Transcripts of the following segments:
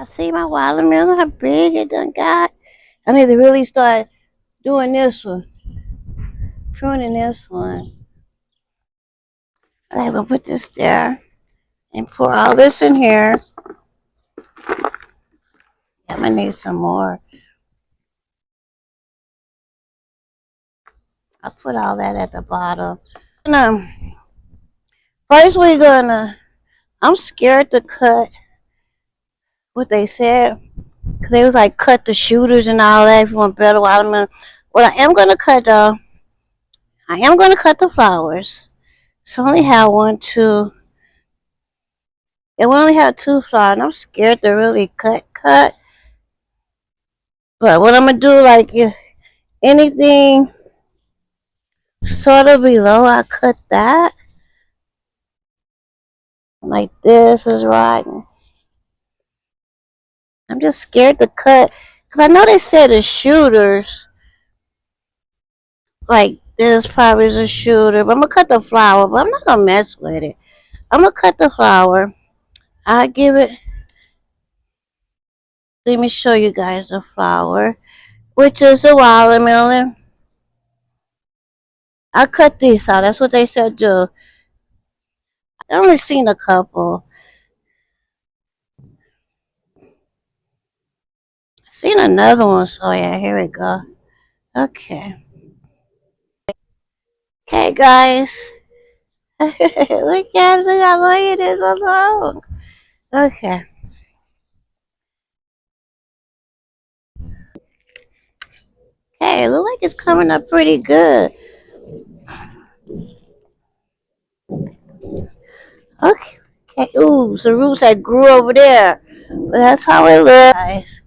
I see my watermelon, how big it done got. I need to really start doing this one, pruning this one. I'm gonna put this there and pour all this in here. I'm gonna need some more. I'll put all that at the bottom. First I'm scared to cut what they said. Cause they was like cut the shooters and all that if you want better watermelon. What I am gonna cut though, I am gonna cut the flowers. So I only have one, two. And we only have two flowers. And I'm scared to really cut. But what I'm gonna do, like if anything sort of below, I cut that. Like this is rotten. I'm just scared to cut. Cause I know they said the shooters. Like this probably is a shooter. But I'm gonna cut the flower. But I'm not gonna mess with it. I'm gonna cut the flower. I give it. Let me show you guys the flower, which is the watermelon. I cut these out. That's what they said do. I only seen a couple. I seen another one. So yeah, here we go. Okay. Okay, guys. Look how long it is so long. Okay. Hey, it looks like it's coming up pretty good. Okay. Okay. Ooh, some roots that grew over there. But that's how it looks. Guys.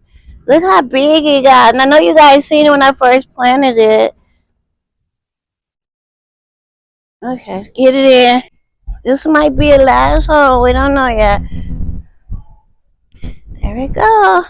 Look how big it got. And I know you guys seen it when I first planted it. Okay, let's get it in. This might be a last hole. We don't know yet. There we go.